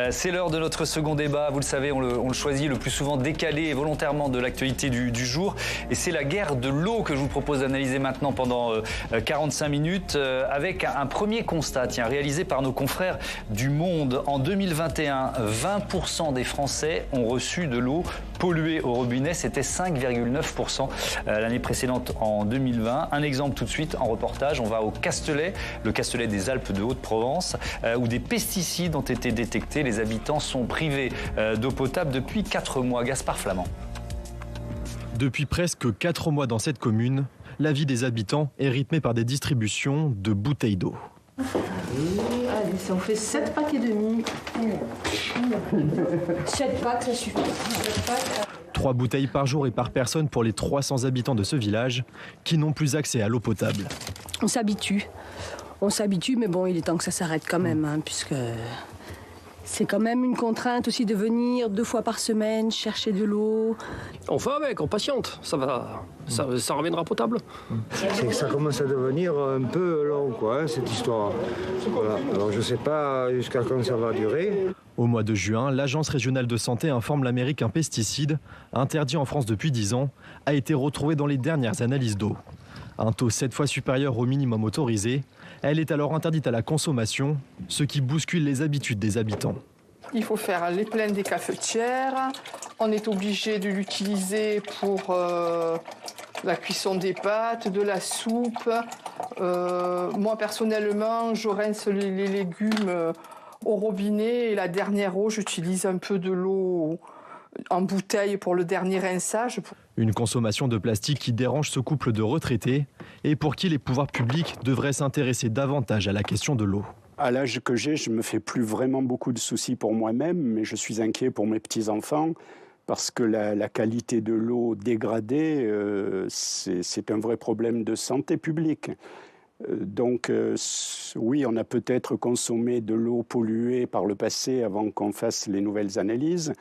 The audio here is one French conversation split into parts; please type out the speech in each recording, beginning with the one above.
C'est l'heure de notre second débat. Vous le savez, on le choisit le plus souvent décalé et volontairement de l'actualité du jour. Et c'est la guerre de l'eau que je vous propose d'analyser maintenant pendant 45 minutes avec un premier constat réalisé par nos confrères du Monde. En 2021, 20% des Français ont reçu de l'eau polluée au robinet. C'était 5,9% l'année précédente en 2020. Un exemple tout de suite en reportage. On va au Castellet, le Castellet des Alpes de Haute-Provence, où des pesticides ont été détectés. Les habitants sont privés d'eau potable depuis 4 mois. Gaspard Flamand. Depuis presque 4 mois dans cette commune, la vie des habitants est rythmée par des distributions de bouteilles d'eau. Allez, ça en fait 7 paquets et demi. 7 packs, ça suffit. 3 bouteilles par jour et par personne pour les 300 habitants de ce village qui n'ont plus accès à l'eau potable. On s'habitue, mais bon, il est temps que ça s'arrête quand même, puisque c'est quand même une contrainte aussi de venir 2 fois par semaine chercher de l'eau. On fait avec, on patiente, ça reviendra potable. C'est que ça commence à devenir un peu long, cette histoire. Voilà. Alors je ne sais pas jusqu'à quand ça va durer. Au mois de juin, l'Agence régionale de santé informe l'Amérique qu'un pesticide, interdit en France depuis 10 ans, a été retrouvé dans les dernières analyses d'eau. Un taux 7 fois supérieur au minimum autorisé. Elle est alors interdite à la consommation, ce qui bouscule les habitudes des habitants. Il faut faire les pleins des cafetières. On est obligé de l'utiliser pour la cuisson des pâtes, de la soupe. Moi, personnellement, je rince les légumes au robinet. Et la dernière eau, j'utilise un peu de l'eau en bouteille pour le dernier rinçage. Une consommation de plastique qui dérange ce couple de retraités et pour qui les pouvoirs publics devraient s'intéresser davantage à la question de l'eau. À l'âge que j'ai, je ne me fais plus vraiment beaucoup de soucis pour moi-même, mais je suis inquiet pour mes petits-enfants parce que la qualité de l'eau dégradée, c'est un vrai problème de santé publique. Donc oui, on a peut-être consommé de l'eau polluée par le passé avant qu'on fasse les nouvelles analyses.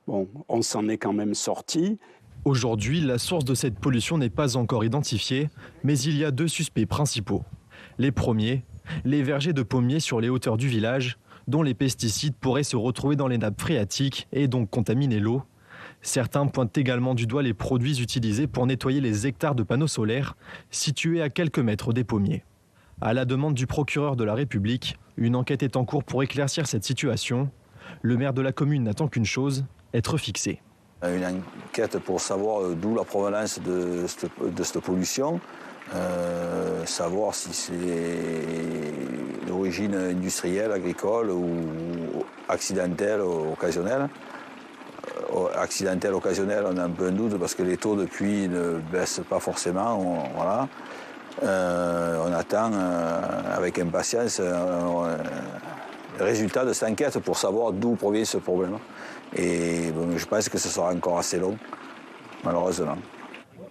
Bon, on s'en est quand même sorti. Aujourd'hui, la source de cette pollution n'est pas encore identifiée, mais il y a 2 suspects principaux. Les premiers, les vergers de pommiers sur les hauteurs du village, dont les pesticides pourraient se retrouver dans les nappes phréatiques et donc contaminer l'eau. Certains pointent également du doigt les produits utilisés pour nettoyer les hectares de panneaux solaires situés à quelques mètres des pommiers. À la demande du procureur de la République, une enquête est en cours pour éclaircir cette situation. Le maire de la commune n'attend qu'une chose, être fixé. Une enquête pour savoir d'où la provenance de cette pollution, savoir si c'est d'origine industrielle, agricole ou accidentelle, occasionnelle. Accidentelle, occasionnelle, on a un peu un doute parce que les taux depuis ne baissent pas forcément. On attend avec impatience le résultat de cette enquête pour savoir d'où provient ce problème. Et je pense que ce sera encore assez long, malheureusement.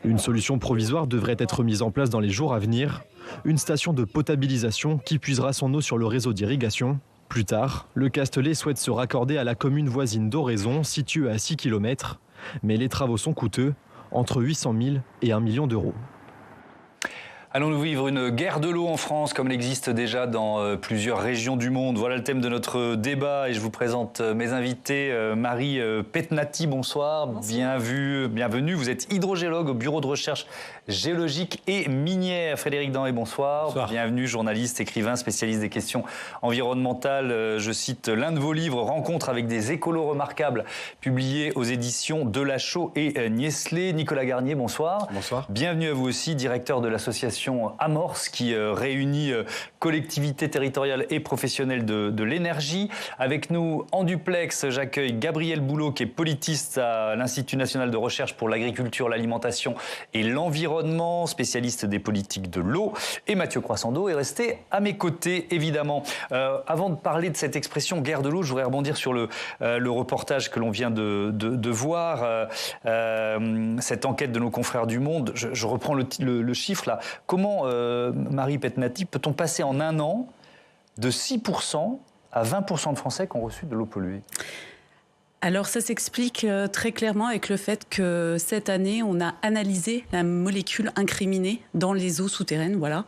Une solution provisoire devrait être mise en place dans les jours à venir. Une station de potabilisation qui puisera son eau sur le réseau d'irrigation. Plus tard, le Castellet souhaite se raccorder à la commune voisine d'Oraison, située à 6 km. Mais les travaux sont coûteux, entre 800 000 et 1 million d'euros. Allons-nous vivre une guerre de l'eau en France comme elle existe déjà dans plusieurs régions du monde? Voilà le thème de notre débat et je vous présente mes invités. Marie Petnati, bonsoir. Bienvenue. Vous êtes hydrogéologue au bureau de recherche géologique et minière. Frédéric Danhé, bonsoir. Bonsoir. Bienvenue, journaliste, écrivain, spécialiste des questions environnementales. Je cite l'un de vos livres, Rencontres avec des écolos remarquables, publié aux éditions Delachaux et Niestlé. Nicolas Garnier, bonsoir. Bonsoir. Bienvenue à vous aussi, directeur de l'association Amorce qui réunit collectivités territoriales et professionnels de l'énergie. Avec nous en duplex, j'accueille Gabriel Boulot qui est politiste à l'Institut national de recherche pour l'agriculture, l'alimentation et l'environnement, spécialiste des politiques de l'eau. Et Mathieu Croissando est resté à mes côtés, évidemment. Avant de parler de cette expression guerre de l'eau, je voudrais rebondir sur le reportage que l'on vient de voir, cette enquête de nos confrères du Monde. Je reprends le chiffre là. Comment, Marie Petnati, peut-on passer en un an de 6% à 20% de Français qui ont reçu de l'eau polluée? Alors ça s'explique très clairement avec le fait que cette année, on a analysé la molécule incriminée dans les eaux souterraines. Voilà.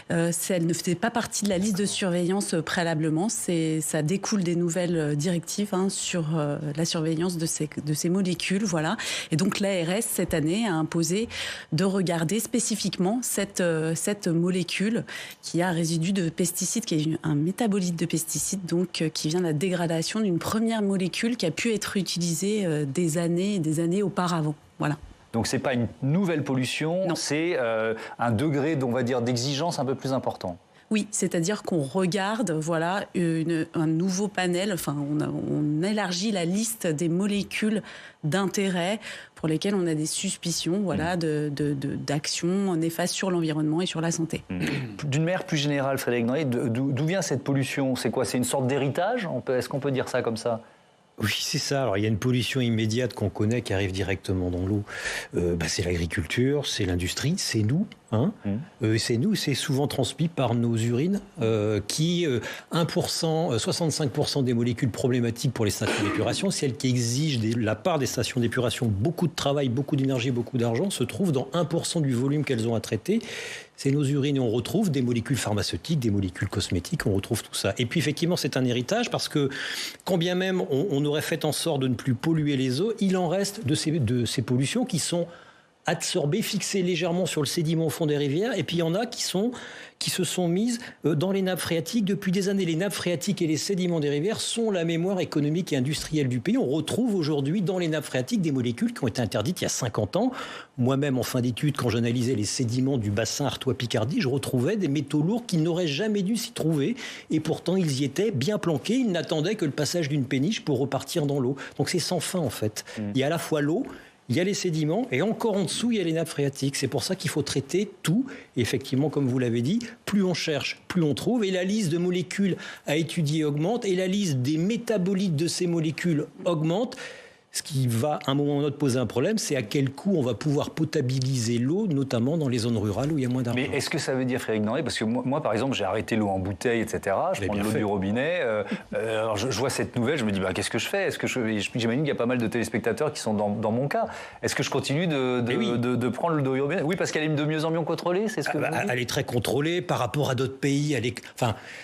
Elle ne faisait pas partie de la liste de surveillance préalablement. Ça découle des nouvelles directives sur la surveillance de ces molécules. Voilà. Et donc l'ARS, cette année, a imposé de regarder spécifiquement cette molécule qui a un résidu de pesticides, qui est un métabolite de pesticides, donc qui vient de la dégradation d'une première molécule qui a pu être utilisée des années et des années auparavant. Voilà. Donc c'est pas une nouvelle pollution, non. C'est un degré, on va dire, d'exigence un peu plus important. Oui, c'est-à-dire qu'on regarde, un nouveau panel. Enfin, on élargit la liste des molécules d'intérêt pour lesquelles on a des suspicions, d'actions néfastes sur l'environnement et sur la santé. D'une manière plus générale, Frédéric Noyer, d'où vient cette pollution ? C'est quoi ? C'est une sorte d'héritage ? Est-ce qu'on peut dire ça comme ça ? Oui, c'est ça. Alors, il y a une pollution immédiate qu'on connaît qui arrive directement dans l'eau. C'est l'agriculture, c'est l'industrie, c'est nous. C'est nous, c'est souvent transmis par nos urines qui, 65% des molécules problématiques pour les stations d'épuration, celles qui exigent de la part des stations d'épuration beaucoup de travail, beaucoup d'énergie, beaucoup d'argent, se trouvent dans 1% du volume qu'elles ont à traiter. C'est nos urines et on retrouve des molécules pharmaceutiques, des molécules cosmétiques, on retrouve tout ça. Et puis effectivement, c'est un héritage parce que quand bien même on aurait fait en sorte de ne plus polluer les eaux, il en reste de ces pollutions qui sont absorbées, fixées légèrement sur le sédiment au fond des rivières. Et puis il y en a qui se sont mises dans les nappes phréatiques depuis des années. Les nappes phréatiques et les sédiments des rivières sont la mémoire économique et industrielle du pays. On retrouve aujourd'hui dans les nappes phréatiques des molécules qui ont été interdites il y a 50 ans. Moi-même, en fin d'études, quand j'analysais les sédiments du bassin Artois-Picardie, je retrouvais des métaux lourds qui n'auraient jamais dû s'y trouver. Et pourtant, ils y étaient bien planqués. Ils n'attendaient que le passage d'une péniche pour repartir dans l'eau. Donc c'est sans fin, en fait. Il y a à la fois l'eau, il y a les sédiments et encore en dessous, il y a les nappes phréatiques. C'est pour ça qu'il faut traiter tout. Et effectivement, comme vous l'avez dit, plus on cherche, plus on trouve. Et la liste de molécules à étudier augmente et la liste des métabolites de ces molécules augmente. Ce qui va, à un moment ou à un autre, poser un problème, c'est à quel coût on va pouvoir potabiliser l'eau, notamment dans les zones rurales où il y a moins d'argent. Mais est-ce que ça veut dire, Frédéric Noyer, parce que moi, par exemple, j'ai arrêté l'eau en bouteille, etc. Je prends de l'eau du robinet. Alors je vois cette nouvelle, je me dis, qu'est-ce que je fais ? J'imagine qu'il y a pas mal de téléspectateurs qui sont dans mon cas. Est-ce que je continue de prendre l'eau du robinet ? Oui, parce qu'elle est de mieux en mieux contrôlée, c'est ce que vous dites ? Elle est très contrôlée par rapport à d'autres pays.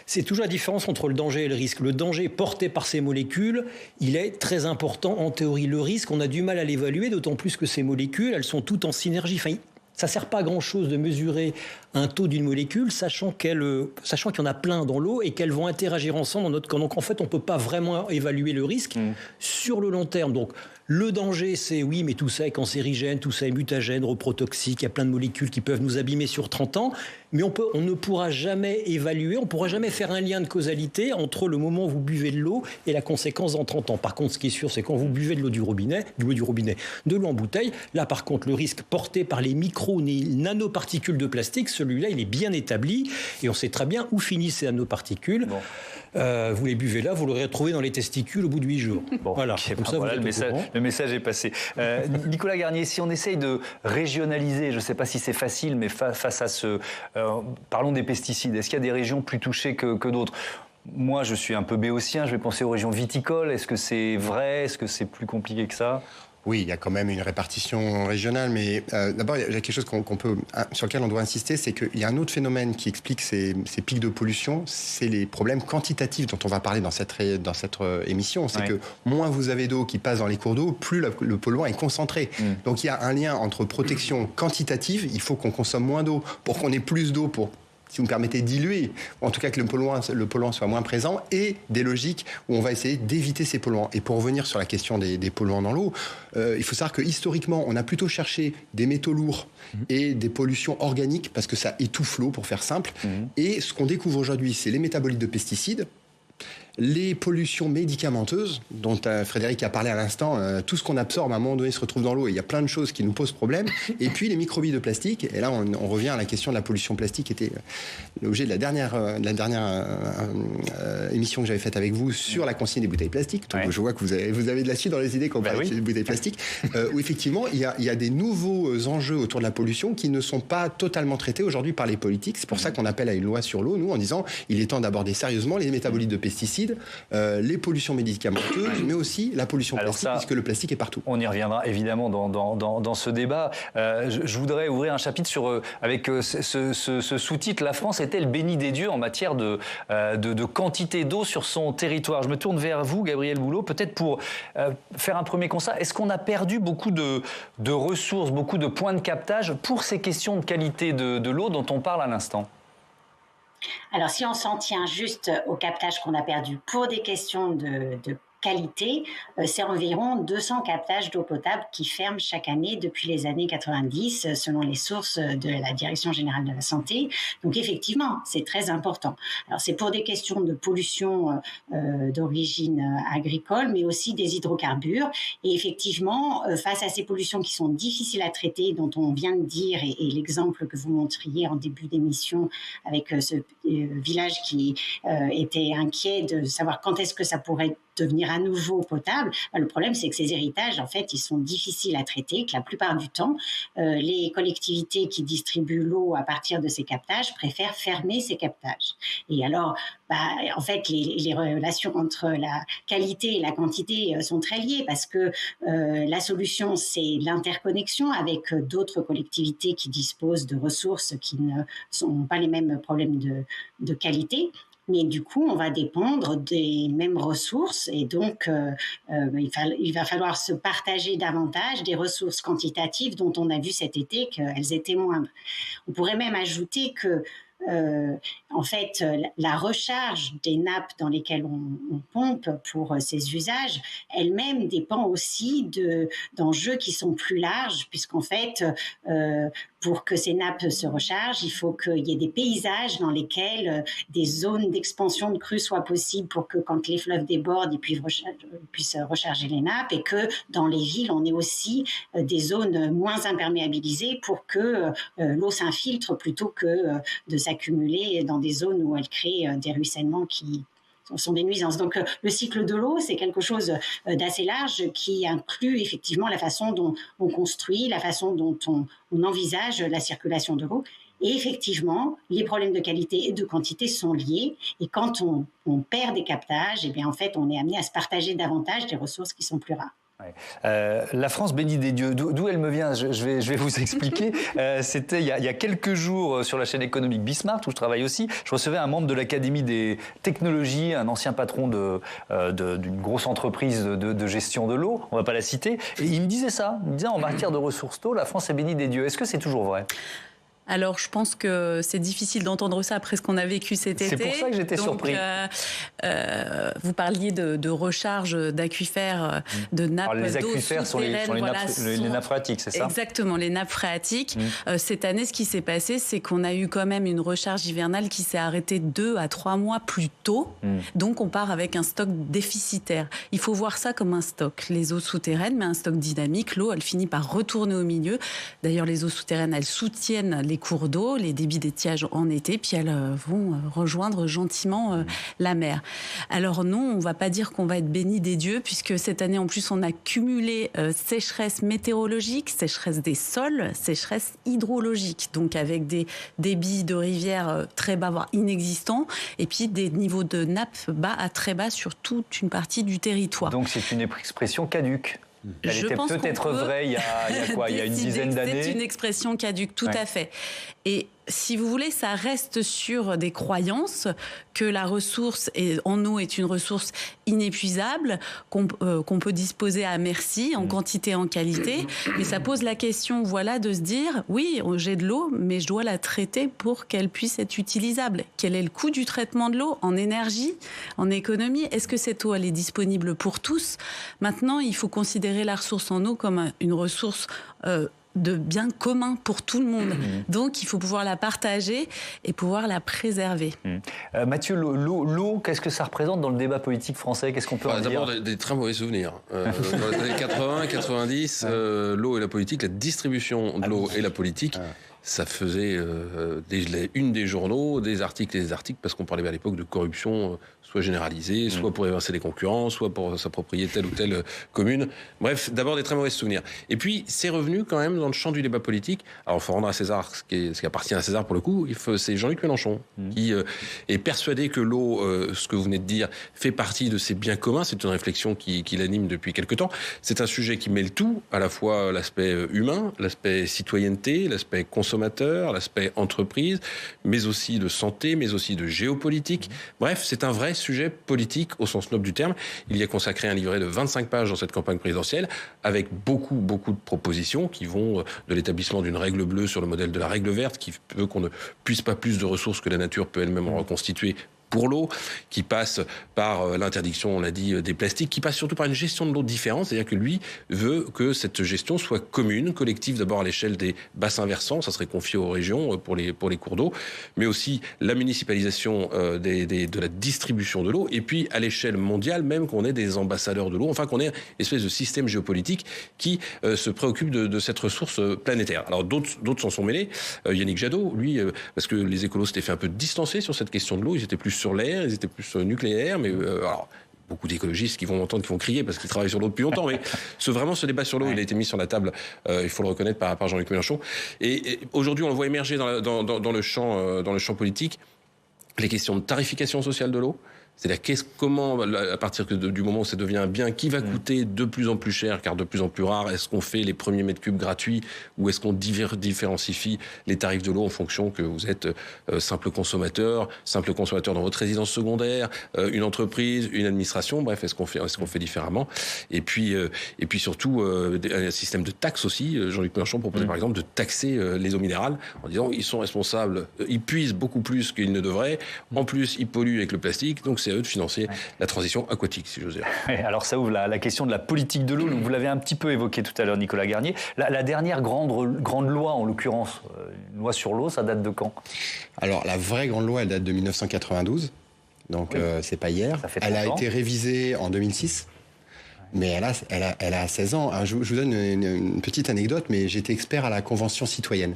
C'est toujours la différence entre le danger et le risque. Le danger porté par ces molécules, il est très important en théorie. Le risque, on a du mal à l'évaluer, d'autant plus que ces molécules, elles sont toutes en synergie. Ça ne sert pas à grand-chose de mesurer un taux d'une molécule, sachant qu'il y en a plein dans l'eau et qu'elles vont interagir ensemble dans notre corps. Donc en fait, on ne peut pas vraiment évaluer le risque sur le long terme. Donc le danger, c'est oui, mais tout ça est cancérigène, tout ça est mutagène, reprotoxique, il y a plein de molécules qui peuvent nous abîmer sur 30 ans, mais on ne pourra jamais évaluer, on ne pourra jamais faire un lien de causalité entre le moment où vous buvez de l'eau et la conséquence dans 30 ans. Par contre, ce qui est sûr, c'est quand vous buvez de l'eau du robinet, de l'eau en bouteille, là par contre, le risque porté par les nanoparticules de plastique, celui-là, il est bien établi et on sait très bien où finissent ces nanoparticules. Bon. Vous les buvez là, vous l'aurez retrouvé dans les testicules au bout de 8 jours. Bon, voilà, comme ça, voilà, le message est passé. Nicolas Garnier, si on essaye de régionaliser, je ne sais pas si c'est facile, mais face à parlons des pesticides, est-ce qu'il y a des régions plus touchées que d'autres ? Moi, je suis un peu béotien, je vais penser aux régions viticoles. Est-ce que c'est vrai ? Est-ce que c'est plus compliqué que ça ? Oui, il y a quand même une répartition régionale, mais d'abord, il y a quelque chose sur lequel on doit insister, c'est qu'il y a un autre phénomène qui explique ces pics de pollution, c'est les problèmes quantitatifs dont on va parler dans cette émission. C'est que moins vous avez d'eau qui passe dans les cours d'eau, plus le polluant est concentré. Donc il y a un lien entre protection quantitative, il faut qu'on consomme moins d'eau pour qu'on ait plus d'eau pour, si vous me permettez, diluer, ou en tout cas que le polluant soit moins présent, et des logiques où on va essayer d'éviter ces polluants. Et pour revenir sur la question des polluants dans l'eau, il faut savoir que historiquement, on a plutôt cherché des métaux lourds et des pollutions organiques, parce que ça étouffe l'eau, pour faire simple. Et ce qu'on découvre aujourd'hui, c'est les métabolites de pesticides, les pollutions médicamenteuses, dont Frédéric a parlé à l'instant, tout ce qu'on absorbe à un moment donné se retrouve dans l'eau et il y a plein de choses qui nous posent problème. Et puis les microbilles de plastique, et là on revient à la question de la pollution plastique, qui était l'objet de la dernière émission que j'avais faite avec vous sur la consigne des bouteilles plastiques. Donc je vois que vous avez de la suite dans les idées quand on parle des bouteilles plastiques, où effectivement il y a des nouveaux enjeux autour de la pollution qui ne sont pas totalement traités aujourd'hui par les politiques. C'est pour ça qu'on appelle à une loi sur l'eau, nous, en disant il est temps d'aborder sérieusement les métabolites de pesticides, pesticides, les pollutions médicamenteuses, mais aussi la pollution plastique, puisque le plastique est partout. On y reviendra évidemment dans ce débat. Je voudrais ouvrir un chapitre avec ce sous-titre « La France est-elle bénie des dieux en matière de quantité d'eau sur son territoire ?» Je me tourne vers vous, Gabriel Boulot, peut-être pour faire un premier constat. Est-ce qu'on a perdu beaucoup de ressources, beaucoup de points de captage pour ces questions de qualité de l'eau dont on parle à l'instant ? Alors, si on s'en tient juste au captage qu'on a perdu pour des questions de qualité, c'est environ 200 captages d'eau potable qui ferment chaque année depuis les années 90, selon les sources de la Direction générale de la santé. Donc effectivement, c'est très important. Alors c'est pour des questions de pollution d'origine agricole, mais aussi des hydrocarbures. Et effectivement, face à ces pollutions qui sont difficiles à traiter, dont on vient de dire, et l'exemple que vous montriez en début d'émission avec ce village qui était inquiet de savoir quand est-ce que ça pourrait devenir à nouveau potable, le problème c'est que ces héritages, en fait, ils sont difficiles à traiter, que la plupart du temps, les collectivités qui distribuent l'eau à partir de ces captages préfèrent fermer ces captages. Et alors, en fait, les relations entre la qualité et la quantité sont très liées parce que la solution, c'est l'interconnexion avec d'autres collectivités qui disposent de ressources qui ne sont pas les mêmes problèmes de qualité. Mais du coup, on va dépendre des mêmes ressources et donc il va falloir se partager davantage des ressources quantitatives dont on a vu cet été qu'elles étaient moindres. On pourrait même ajouter que en fait, la recharge des nappes dans lesquelles on pompe pour ces usages, elle-même dépend aussi d'enjeux qui sont plus larges, puisqu'en fait, pour que ces nappes se rechargent, il faut qu'il y ait des paysages dans lesquels des zones d'expansion de crues soient possibles pour que quand les fleuves débordent, ils puissent recharger les nappes, et que dans les villes, on ait aussi des zones moins imperméabilisées pour que l'eau s'infiltre plutôt que de s'accumuler dans des zones où elle crée des ruissellements qui sont des nuisances. Donc le cycle de l'eau, c'est quelque chose d'assez large qui inclut effectivement la façon dont on construit, la façon dont on envisage la circulation de l'eau. Et effectivement, les problèmes de qualité et de quantité sont liés. Et quand on perd des captages, eh bien, en fait, on est amené à se partager davantage des ressources qui sont plus rares. La France bénie des dieux, d'où elle me vient, je vais vous expliquer. C'était il y a quelques jours sur la chaîne économique Bismart, où je travaille aussi. Je recevais un membre de l'Académie des technologies, un ancien patron d'une grosse entreprise de gestion de l'eau, on ne va pas la citer, et il me disait ça. Il me disait en matière de ressources d'eau, la France est bénie des dieux. Est-ce que c'est toujours vrai ? Alors, je pense que c'est difficile d'entendre ça après ce qu'on a vécu cet été. C'est pour ça que j'étais surpris. Vous parliez de recharge d'aquifères, de nappes d'eau souterraines. Les aquifères sont les nappes phréatiques, c'est ça ? Exactement, les nappes phréatiques. Cette année, ce qui s'est passé, c'est qu'on a eu quand même une recharge hivernale qui s'est arrêtée 2 à 3 mois plus tôt. Donc, on part avec un stock déficitaire. Il faut voir ça comme un stock. Les eaux souterraines, mais un stock dynamique. L'eau, elle finit par retourner au milieu. D'ailleurs, les eaux souterraines, elles soutiennent les cours d'eau, les débits d'étiage en été, puis elles vont rejoindre gentiment la mer. Alors non, on ne va pas dire qu'on va être béni des dieux, puisque cette année, en plus, on a cumulé sécheresse météorologique, sécheresse des sols, sécheresse hydrologique, donc avec des débits de rivières très bas, voire inexistants, et puis des niveaux de nappe bas à très bas sur toute une partie du territoire. Donc c'est une expression caduque. Elle était peut-être vraie il y a une dizaine d'années. C'est une expression caduque, tout à fait. Et si vous voulez, ça reste sur des croyances que la ressource en eau est une ressource inépuisable, qu'on peut disposer à merci, en quantité, en qualité. Mais ça pose la question, de se dire, oui, j'ai de l'eau, mais je dois la traiter pour qu'elle puisse être utilisable. Quel est le coût du traitement de l'eau en énergie, en économie ? Est-ce que cette eau, elle est disponible pour tous ? Maintenant, il faut considérer la ressource en eau comme une ressource de bien commun pour tout le monde. Donc, il faut pouvoir la partager et pouvoir la préserver. Mathieu, l'eau, qu'est-ce que ça représente dans le débat politique français ? Qu'est-ce qu'on peut en dire ? D'abord, des très mauvais souvenirs. Dans les années 80, 90, l'eau et la politique, la distribution de l'eau et la politique ça faisait une des journaux, des articles et des articles, parce qu'on parlait à l'époque de corruption soit généralisée, soit pour évincer les concurrents, soit pour s'approprier telle ou telle commune. Bref, d'abord des très mauvais souvenirs. Et puis, c'est revenu quand même dans le champ du débat politique. Alors, il faut rendre à César ce qui appartient à César pour le coup. C'est Jean-Luc Mélenchon qui est persuadé que l'eau, ce que vous venez de dire, fait partie de ses biens communs. C'est une réflexion qui l'anime depuis quelque temps. C'est un sujet qui mêle tout, à la fois l'aspect humain, l'aspect citoyenneté, l'aspect consommateur, l'aspect entreprise, mais aussi de santé, mais aussi de géopolitique. Bref, c'est un vrai sujet politique au sens noble du terme. Il y a consacré un livret de 25 pages dans cette campagne présidentielle, avec beaucoup de propositions qui vont de l'établissement d'une règle bleue sur le modèle de la règle verte, qui veut qu'on ne puisse pas plus de ressources que la nature peut elle-même en reconstituer pour l'eau, qui passe par l'interdiction, on l'a dit, des plastiques, qui passe surtout par une gestion de l'eau différente, c'est-à-dire que lui veut que cette gestion soit commune, collective, d'abord à l'échelle des bassins versants, ça serait confié aux régions pour les cours d'eau, mais aussi la municipalisation de la distribution de l'eau, et puis à l'échelle mondiale, même qu'on ait des ambassadeurs de l'eau, enfin qu'on ait une espèce de système géopolitique qui se préoccupe de cette ressource planétaire. Alors d'autres s'en sont mêlés. Yannick Jadot, lui, parce que les écolos s'étaient fait un peu distancer sur cette question de l'eau, ils étaient plus sur l'air, ils étaient plus nucléaires, mais alors, beaucoup d'écologistes qui vont m'entendre, qui vont crier parce qu'ils travaillent sur l'eau depuis longtemps, mais ce débat sur l'eau, il a été mis sur la table, il faut le reconnaître, par Jean-Luc Mélenchon. Et aujourd'hui, on le voit émerger dans le champ politique, les questions de tarification sociale de l'eau. C'est-à-dire comment, à partir du moment où ça devient un bien qui va coûter de plus en plus cher, car de plus en plus rare, est-ce qu'on fait les premiers mètres cubes gratuits ou est-ce qu'on différencie les tarifs de l'eau en fonction que vous êtes simple consommateur dans votre résidence secondaire, une entreprise, une administration, bref, est-ce qu'on fait différemment? Et puis surtout, un système de taxes aussi. Jean-Luc Mélenchon proposait par exemple de taxer les eaux minérales en disant ils sont responsables, ils puisent beaucoup plus qu'ils ne devraient, en plus ils polluent avec le plastique, donc c'est à eux de financer la transition aquatique, si j'ose dire. Alors ça ouvre la question de la politique de l'eau. Vous l'avez un petit peu évoqué tout à l'heure, Nicolas Garnier. La dernière grande loi, en l'occurrence, une loi sur l'eau, ça date de quand? Alors la vraie grande loi, elle date de 1992, donc c'est pas hier. Elle a été révisée en 2006. Mais elle a 16 ans. Alors, je vous donne une petite anecdote, mais j'étais expert à la Convention citoyenne.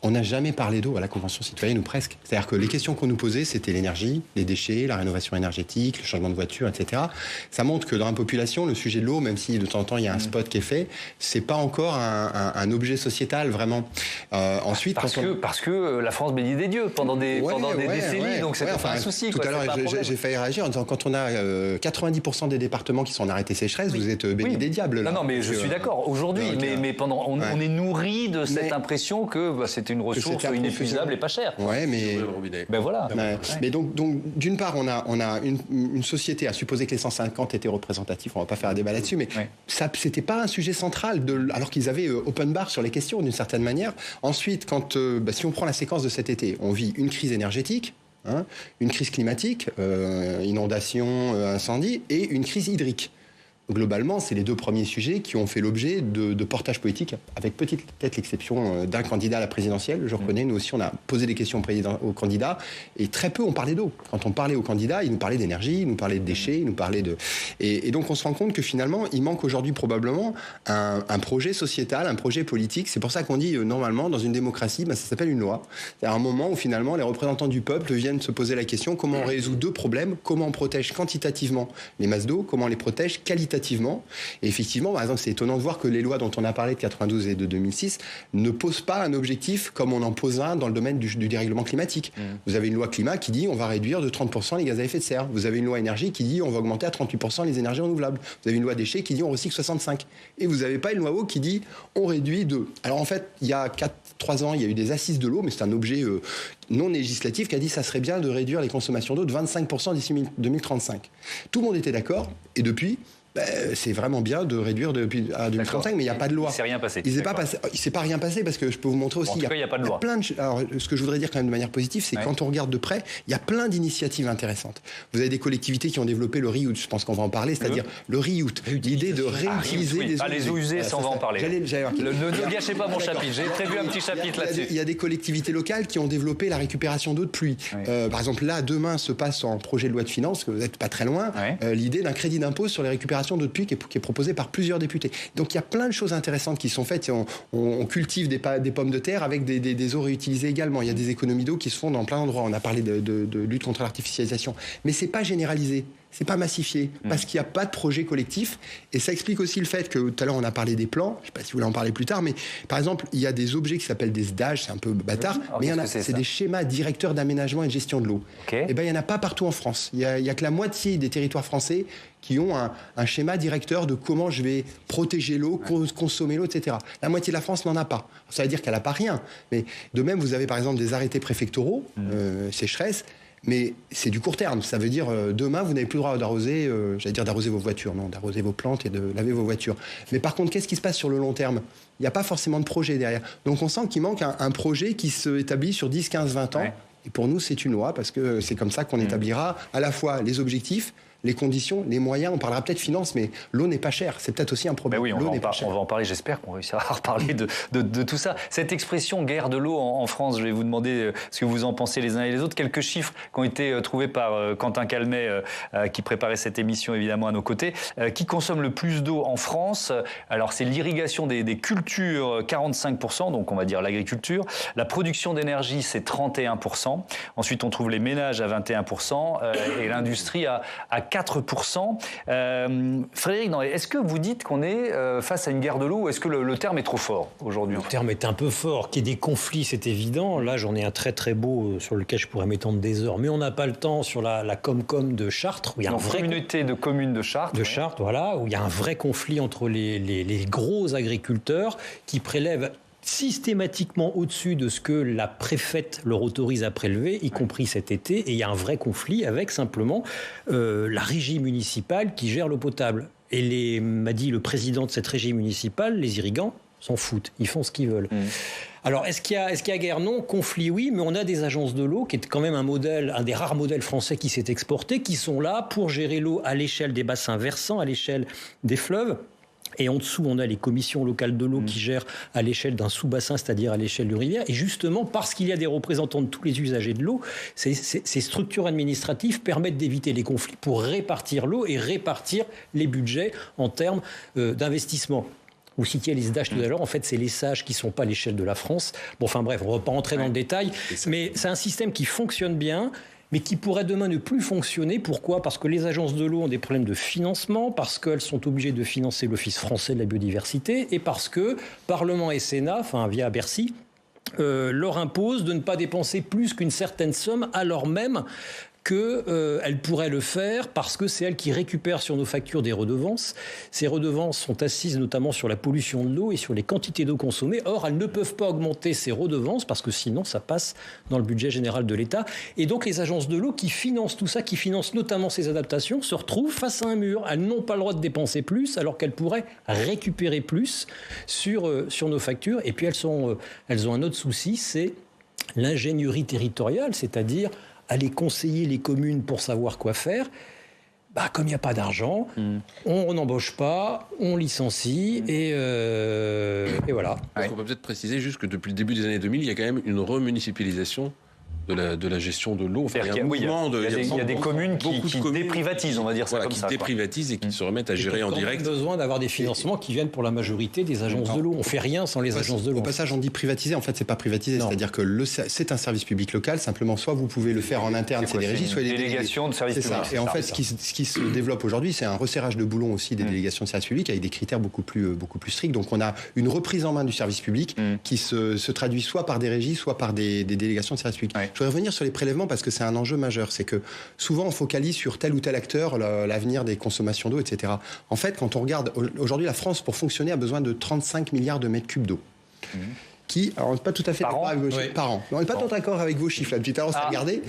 On n'a jamais parlé d'eau à la Convention citoyenne, ou presque. C'est-à-dire que les questions qu'on nous posait, c'était l'énergie, les déchets, la rénovation énergétique, le changement de voiture, etc. Ça montre que dans la population, le sujet de l'eau, même si de temps en temps il y a un spot qui est fait, c'est pas encore un objet sociétal vraiment. Ensuite, parce que la France bénit des dieux pendant des décennies, donc c'est pas un souci. Tout à l'heure, j'ai failli réagir en disant quand on a 90% des départements qui sont en arrêté sécheresse, vous êtes bénis des diables. Là. Non, mais je suis d'accord. Aujourd'hui, mais pendant, on est nourri de cette impression que c'est une ressource inépuisable et pas chère. Ouais, mais voilà. Mais donc d'une part, on a une société à supposer que les 150 étaient représentatifs. On va pas faire un débat là-dessus, mais ça, c'était pas un sujet central alors qu'ils avaient open bar sur les questions d'une certaine manière. Ensuite, si on prend la séquence de cet été, on vit une crise énergétique. Une crise climatique, inondation, incendie, et une crise hydrique. Globalement, c'est les deux premiers sujets qui ont fait l'objet de portage politique, avec peut-être l'exception d'un candidat à la présidentielle. Je reconnais, nous aussi, on a posé des questions aux candidats, et très peu on parlait d'eau. Quand on parlait aux candidats, ils nous parlaient d'énergie, ils nous parlaient de déchets, ils nous parlaient de... Et donc on se rend compte que finalement, il manque aujourd'hui probablement un projet sociétal, un projet politique. C'est pour ça qu'on dit, normalement, dans une démocratie, ça s'appelle une loi. C'est un moment où finalement, les représentants du peuple viennent se poser la question, comment on résout deux problèmes, comment on protège quantitativement les masses d'eau, comment on les protège qualitativement. Et effectivement, par exemple, c'est étonnant de voir que les lois dont on a parlé de 92 et de 2006 ne posent pas un objectif comme on en pose un dans le domaine du dérèglement climatique. Vous avez une loi climat qui dit on va réduire de 30% les gaz à effet de serre. Vous avez une loi énergie qui dit on va augmenter à 38% les énergies renouvelables. Vous avez une loi déchets qui dit on recycle 65. Et vous n'avez pas une loi eau qui dit on réduit de... Alors en fait, il y a 3 ans, il y a eu des assises de l'eau, mais c'est un objet non législatif qui a dit ça serait bien de réduire les consommations d'eau de 25% d'ici 2035. Tout le monde était d'accord, et depuis... c'est vraiment bien de réduire à 2035, mais il n'y a pas de loi. Il ne s'est rien passé. Il ne s'est pas rien passé parce que je peux vous montrer aussi. En tout cas, il n'y a pas de loi. Alors, ce que je voudrais dire quand même de manière positive, c'est quand on regarde de près, il y a plein d'initiatives intéressantes. Vous avez des collectivités qui ont développé le reuse, je pense qu'on va en parler, c'est-à-dire le reuse, l'idée de réutiliser des eaux. Les eaux usées, ça on va en parler. Ne gâchez pas mon chapitre, j'ai prévu un petit chapitre là-dessus. Il y a des collectivités locales qui ont développé la récupération d'eau de pluie. Par exemple, là, demain se passe en projet de loi de finances, que vous n'êtes pas très loin, l'idée d'un crédit d'impôt sur les récupérations séparation d'eau de pluie qui est proposée par plusieurs députés. Donc il y a plein de choses intéressantes qui sont faites. On cultive des pommes de terre avec des eaux réutilisées également. Il y a des économies d'eau qui se font dans plein d'endroits. On a parlé de lutte contre l'artificialisation. Mais c'est pas généralisé. C'est pas massifié, parce qu'il n'y a pas de projet collectif. Et ça explique aussi le fait que, tout à l'heure, on a parlé des plans. Je ne sais pas si vous voulez en parler plus tard, mais par exemple, il y a des objets qui s'appellent des SDAG, c'est un peu bâtard, mais c'est des schémas directeurs d'aménagement et de gestion de l'eau. Et ben, il n'y en a pas partout en France. Il y a que la moitié des territoires français qui ont un schéma directeur de comment je vais protéger l'eau, consommer l'eau, etc. La moitié de la France n'en a pas. Ça veut dire qu'elle n'a pas rien. Mais de même, vous avez par exemple des arrêtés préfectoraux, sécheresse, mais c'est du court terme. Ça veut dire demain, vous n'avez plus le droit d'arroser, d'arroser vos voitures, non, d'arroser vos plantes et de laver vos voitures. Mais par contre, qu'est-ce qui se passe sur le long terme ? Il n'y a pas forcément de projet derrière. Donc on sent qu'il manque un projet qui se établit sur 10, 15, 20 ans. Ouais. Et pour nous, c'est une loi, parce que c'est comme ça qu'on établira à la fois les objectifs, les conditions, les moyens. On parlera peut-être finance, mais l'eau n'est pas chère. C'est peut-être aussi un problème. Oui, on va en parler. J'espère qu'on réussira à reparler de tout ça. Cette expression guerre de l'eau en France, je vais vous demander ce que vous en pensez les uns et les autres. Quelques chiffres qui ont été trouvés par Quentin Calmet, qui préparait cette émission évidemment à nos côtés. Qui consomme le plus d'eau en France ? Alors c'est l'irrigation des cultures, 45%, donc on va dire l'agriculture. La production d'énergie, c'est 31%. Ensuite, on trouve les ménages à 21% et l'industrie à 4%. Frédéric Dendray, est-ce que vous dites qu'on est face à une guerre de l'eau ou est-ce que le terme est trop fort aujourd'hui ? Le terme est un peu fort. Qu'il y ait des conflits, c'est évident. Là, j'en ai un très très beau sur lequel je pourrais m'étendre des heures. Mais on n'a pas le temps sur la Comcom de Chartres. Où il y a un vrai communauté de communes de Chartres. De Chartres, voilà. Où il y a un vrai conflit entre les gros agriculteurs qui prélèvent systématiquement au-dessus de ce que la préfète leur autorise à prélever, y compris cet été, et il y a un vrai conflit avec simplement la régie municipale qui gère l'eau potable. Et m'a dit le président de cette régie municipale, les irrigants s'en foutent, ils font ce qu'ils veulent. Alors, est-ce qu'il y a guerre ? Non. Conflit, oui, mais on a des agences de l'eau, qui est quand même un des rares modèles français qui s'est exporté, qui sont là pour gérer l'eau à l'échelle des bassins versants, à l'échelle des fleuves. Et en dessous, on a les commissions locales de l'eau qui gèrent à l'échelle d'un sous-bassin, c'est-à-dire à l'échelle d'une rivière. Et justement, parce qu'il y a des représentants de tous les usagers de l'eau, ces structures administratives permettent d'éviter les conflits pour répartir l'eau et répartir les budgets en termes d'investissement. Vous citiez les SDAG tout à l'heure, en fait, c'est les SAGE qui ne sont pas à l'échelle de la France. Bon, enfin bref, on ne va pas rentrer dans le détail, mais c'est un système qui fonctionne bien, mais qui pourrait demain ne plus fonctionner. Pourquoi ? Parce que les agences de l'eau ont des problèmes de financement, parce qu'elles sont obligées de financer l'Office français de la biodiversité, et parce que Parlement et Sénat, enfin via Bercy, leur imposent de ne pas dépenser plus qu'une certaine somme, alors même qu'elle pourrait le faire parce que c'est elle qui récupère sur nos factures des redevances. Ces redevances sont assises notamment sur la pollution de l'eau et sur les quantités d'eau consommées. Or, elles ne peuvent pas augmenter ces redevances parce que sinon, ça passe dans le budget général de l'État. Et donc, les agences de l'eau qui financent tout ça, qui financent notamment ces adaptations, se retrouvent face à un mur. Elles n'ont pas le droit de dépenser plus alors qu'elles pourraient récupérer plus sur nos factures. Et puis, elles ont un autre souci, c'est l'ingénierie territoriale, c'est-à-dire aller conseiller les communes pour savoir quoi faire. Comme il n'y a pas d'argent, on n'embauche pas, on licencie et voilà. On peut peut-être préciser juste que depuis le début des années 2000, il y a quand même une remunicipalisation de la gestion de l'eau. Enfin, il y a des communes qui déprivatisent, on va dire ça comme ça. Qui déprivatisent et qui se remettent à gérer en direct. On a besoin d'avoir des financements qui viennent pour la majorité des agences de l'eau. On ne fait rien sans les agences de l'eau. Au passage, on dit privatiser. En fait, ce n'est pas privatiser. Non. C'est-à-dire que c'est un service public local. Simplement, soit vous pouvez le faire en interne, c'est des régies, soit les délégations de service public. Et en fait, ce qui se développe aujourd'hui, c'est un resserrage de boulons aussi des délégations de service public avec des critères beaucoup plus stricts. Donc, on a une reprise en main du service public qui se traduit soit par des régies, soit par des délégations de service public. Je voudrais revenir sur les prélèvements parce que c'est un enjeu majeur. C'est que souvent on focalise sur tel ou tel acteur, l'avenir des consommations d'eau, etc. En fait, quand on regarde, aujourd'hui la France, pour fonctionner, a besoin de 35 milliards de mètres cubes d'eau. Alors on n'est pas tout à fait d'accord avec vos chiffres. Par an. On n'est pas tout d'accord avec vos chiffres. Là, depuis tout à l'heure, on s'est regardé.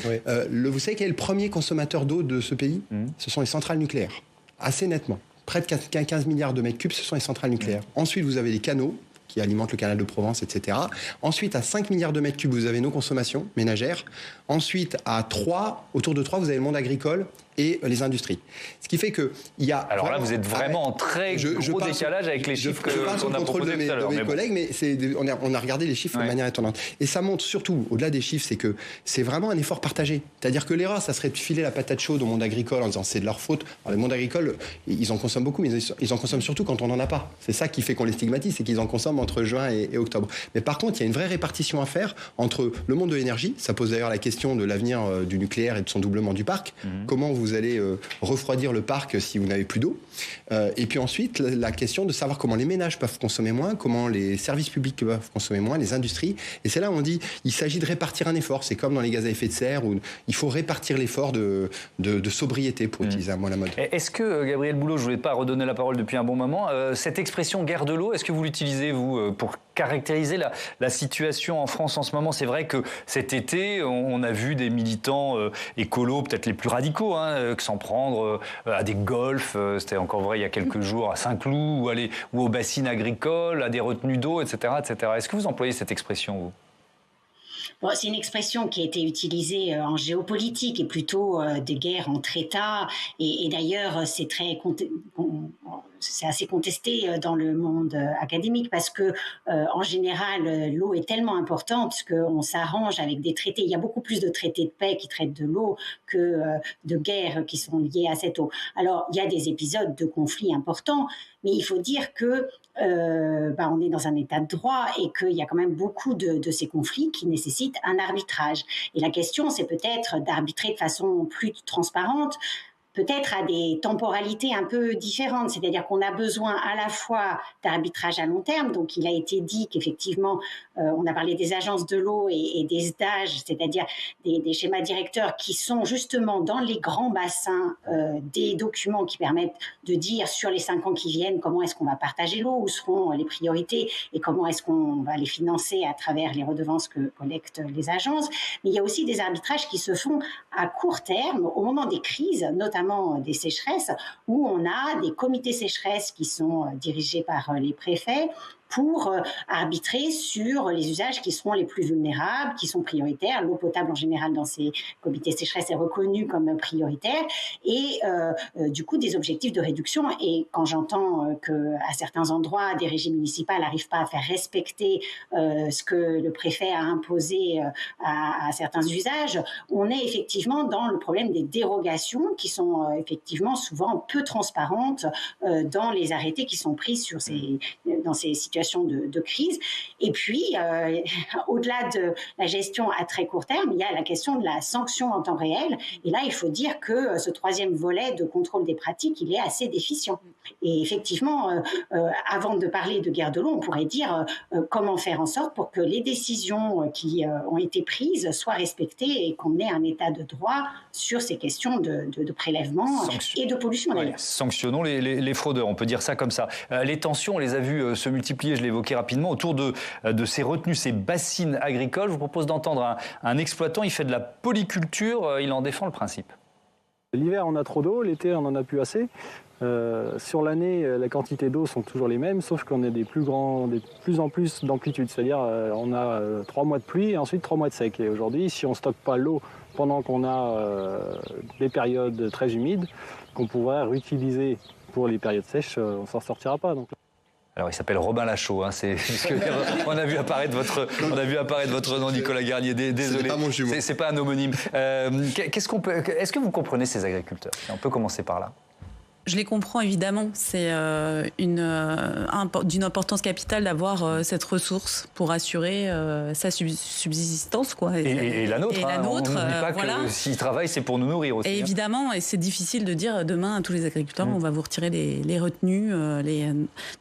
Vous savez quel est le premier consommateur d'eau de ce pays ? Ce sont les centrales nucléaires. Assez nettement. Près de 15 milliards de mètres cubes, ce sont les centrales nucléaires. Ensuite, vous avez les canaux qui alimentent le canal de Provence, etc. Ensuite, à 5 milliards de mètres cubes, vous avez nos consommations ménagères. Ensuite, autour de 3, vous avez le monde agricole. et les industries. Ce qui fait qu'il y a... Alors là, vous êtes vraiment en très gros décalage avec les chiffres qu'on a proposés tout à l'heure. Mes collègues, mais on a regardé les chiffres de manière étonnante. Et ça montre surtout, au-delà des chiffres, c'est que c'est vraiment un effort partagé. C'est-à-dire que l'erreur, ça serait de filer la patate chaude au monde agricole en disant c'est de leur faute. Alors, le monde agricole, ils en consomment beaucoup, mais ils en consomment surtout quand on n'en a pas. C'est ça qui fait qu'on les stigmatise, c'est qu'ils en consomment entre juin et octobre. Mais par contre, il y a une vraie répartition à faire entre le monde de l'énergie. Ça pose d'ailleurs la question de l'avenir du nucléaire et de son doublement du parc. Comment vous allez refroidir le parc si vous n'avez plus d'eau. Et puis ensuite, la question de savoir comment les ménages peuvent consommer moins, comment les services publics peuvent consommer moins, les industries. Et c'est là où on dit il s'agit de répartir un effort. C'est comme dans les gaz à effet de serre où il faut répartir l'effort de sobriété, pour utiliser un mot à la mode. Est-ce que, Gabriel Boulot, je ne voulais pas redonner la parole depuis un bon moment, cette expression guerre de l'eau, est-ce que vous l'utilisez, vous, pour caractériser la situation en France en ce moment? C'est vrai que cet été, on a vu des militants écolos, peut-être les plus radicaux, que s'en prendre à des golfs, c'était encore vrai il y a quelques jours, à Saint-Cloud, ou aux bassines agricoles, à des retenues d'eau, etc., etc. Est-ce que vous employez cette expression, vous? Bon, c'est une expression qui a été utilisée en géopolitique et plutôt de guerre entre États. Et d'ailleurs, c'est assez contesté dans le monde académique parce que, en général, l'eau est tellement importante qu'on s'arrange avec des traités. Il y a beaucoup plus de traités de paix qui traitent de l'eau que de guerres qui sont liées à cette eau. Alors, il y a des épisodes de conflits importants, mais il faut dire que on est dans un état de droit et qu'il y a quand même beaucoup de ces conflits qui nécessitent un arbitrage. Et la question, c'est peut-être d'arbitrer de façon plus transparente, peut-être à des temporalités un peu différentes, c'est-à-dire qu'on a besoin à la fois d'arbitrage à long terme, donc il a été dit qu'effectivement, on a parlé des agences de l'eau et des SDAGE, c'est-à-dire des schémas directeurs qui sont justement dans les grands bassins des documents qui permettent de dire sur les 5 ans qui viennent comment est-ce qu'on va partager l'eau, où seront les priorités et comment est-ce qu'on va les financer à travers les redevances que collectent les agences. Mais il y a aussi des arbitrages qui se font à court terme, au moment des crises, notamment des sécheresses, où on a des comités sécheresse qui sont dirigés par les préfets pour arbitrer sur les usages qui seront les plus vulnérables, qui sont prioritaires. L'eau potable, en général, dans ces comités sécheresse est reconnue comme prioritaire et du coup, des objectifs de réduction. Et quand j'entends qu'à certains endroits, des régies municipales n'arrivent pas à faire respecter ce que le préfet a imposé à certains usages, on est effectivement dans le problème des dérogations qui sont effectivement souvent peu transparentes dans les arrêtés qui sont pris dans ces situations de crise. Et puis, au-delà de la gestion à très court terme, il y a la question de la sanction en temps réel. Et là, il faut dire que ce troisième volet de contrôle des pratiques, il est assez déficient. Et effectivement, avant de parler de guerre de l'eau, on pourrait dire comment faire en sorte pour que les décisions qui ont été prises soient respectées et qu'on ait un état de droit sur ces questions de prélèvement et de pollution d'ailleurs. Sanctionnons les fraudeurs, on peut dire ça comme ça. Les tensions, on les a vues se multiplier, je l'ai évoqué rapidement, autour de ces retenues, ces bassines agricoles. Je vous propose d'entendre un exploitant, il fait de la polyculture, il en défend le principe. L'hiver, on a trop d'eau, l'été, on n'en a plus assez. Sur l'année, la quantité d'eau sont toujours les mêmes, sauf qu'on a de plus en plus d'amplitude. C'est-à-dire, on a 3 mois de pluie et ensuite 3 mois de sec. Et aujourd'hui, si on ne stocke pas l'eau pendant qu'on a des périodes très humides, qu'on pourrait réutiliser pour les périodes sèches, on ne s'en sortira pas. Donc. Alors, il s'appelle Robin Lachaud. On a vu apparaître votre nom, Nicolas Garnier. Désolé. C'est pas mon jumeau. C'est pas un homonyme. Est-ce que vous comprenez ces agriculteurs? On peut commencer par là. Je les comprends évidemment, c'est d'une importance capitale d'avoir cette ressource pour assurer sa subsistance. Quoi. Et la nôtre, on n'oublie pas que s'ils travaillent, c'est pour nous nourrir aussi. Et évidemment, et c'est difficile de dire demain à tous les agriculteurs, on va vous retirer les retenues.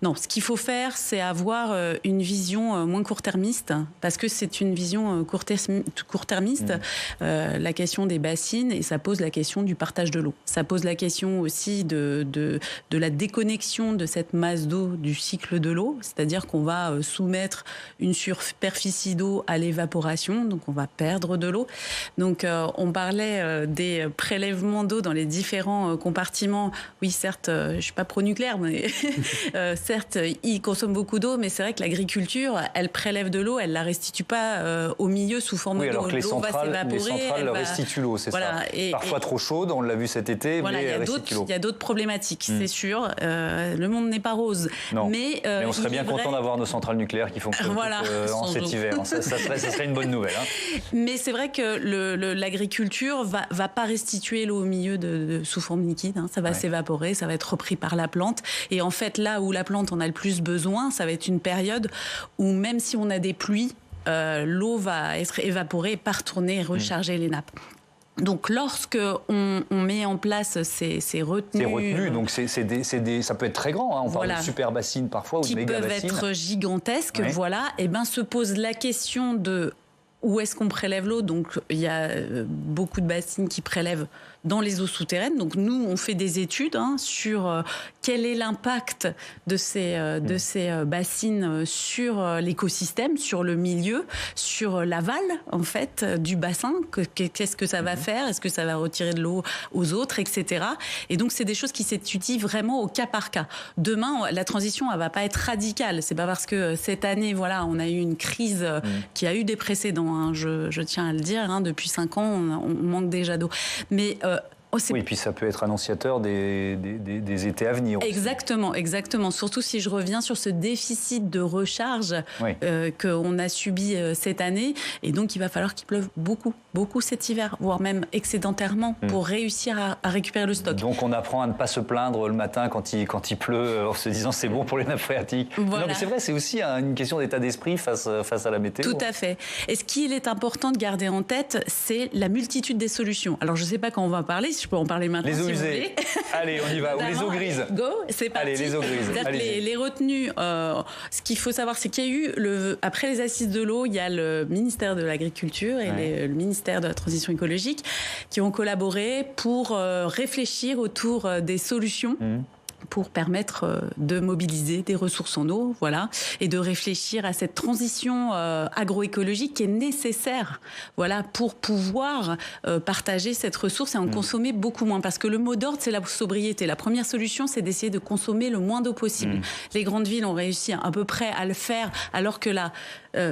Non, ce qu'il faut faire, c'est avoir une vision moins court-termiste, parce que c'est une vision court-termiste, la question des bassines, et ça pose la question du partage de l'eau. Ça pose la question aussi de de la déconnexion de cette masse d'eau du cycle de l'eau, c'est-à-dire qu'on va soumettre une superficie d'eau à l'évaporation, donc on va perdre de l'eau. Donc on parlait des prélèvements d'eau dans les différents compartiments. Oui, certes, je ne suis pas pro-nucléaire, mais certes, ils consomment beaucoup d'eau, mais c'est vrai que l'agriculture, elle prélève de l'eau, elle ne la restitue pas au milieu sous forme d'eau. Oui, alors que les L'eau va s'évaporer. les centrales restituent l'eau, c'est ça. Parfois trop chaude, on l'a vu cet été, mais elle restitue l'eau. Il y a d'autres problématiques, c'est sûr. Le monde n'est pas rose. Non. Mais on serait bien content d'avoir nos centrales nucléaires qui fonctionnent en cet hiver. Ça serait une bonne nouvelle. Hein. Mais c'est vrai que l'agriculture va pas restituer l'eau au milieu sous forme liquide. Hein. Ça va s'évaporer, ça va être repris par la plante. Et en fait, là où la plante en a le plus besoin, ça va être une période où même si on a des pluies, l'eau va être évaporée et pas retourner et recharger les nappes. Donc, lorsque on met en place ces retenues... Ces retenues, donc ça peut être très grand. Hein. On parle de super bassines parfois, ou de méga bassines. Qui peuvent être gigantesques, Et ben se pose la question de où est-ce qu'on prélève l'eau. Donc, il y a beaucoup de bassines qui prélèvent dans les eaux souterraines. Donc, nous, on fait des études sur quel est l'impact de ces bassines sur l'écosystème, sur le milieu, sur l'aval, en fait, du bassin. Qu'est-ce que ça va faire? Est-ce que ça va retirer de l'eau aux autres, etc. Et donc, c'est des choses qui s'étudient vraiment au cas par cas. Demain, la transition, elle va pas être radicale. C'est pas parce que cette année, on a eu une crise qui a eu des précédents. Hein, je tiens à le dire. Hein, depuis 5 ans, on manque déjà d'eau. Mais oui, puis ça peut être annonciateur des étés à venir aussi. Exactement. Surtout si je reviens sur ce déficit de recharge qu'on a subi cette année. Et donc, il va falloir qu'il pleuve beaucoup cet hiver, voire même excédentairement, pour réussir à récupérer le stock. Donc, on apprend à ne pas se plaindre le matin quand il pleut, en se disant c'est bon pour les nappes phréatiques. Voilà. Non, mais c'est vrai, c'est aussi une question d'état d'esprit face à la météo. Tout à fait. Et ce qu'il est important de garder en tête, c'est la multitude des solutions. Alors, je ne sais pas quand on va en parler, si je peux en parler maintenant. Les eaux si usées. Vous voulez. Allez, on y va. Ou les eaux grises. Go, c'est parti. Allez, les eaux grises. Les retenues, ce qu'il faut savoir, c'est qu'il y a eu, après les assises de l'eau, il y a le ministère de l'Agriculture et le ministère de la Transition écologique qui ont collaboré pour réfléchir autour des solutions. Pour permettre de mobiliser des ressources en eau, et de réfléchir à cette transition agroécologique qui est nécessaire, pour pouvoir partager cette ressource et en consommer beaucoup moins. Parce que le mot d'ordre, c'est la sobriété. La première solution, c'est d'essayer de consommer le moins d'eau possible. Les grandes villes ont réussi à peu près à le faire, alors que la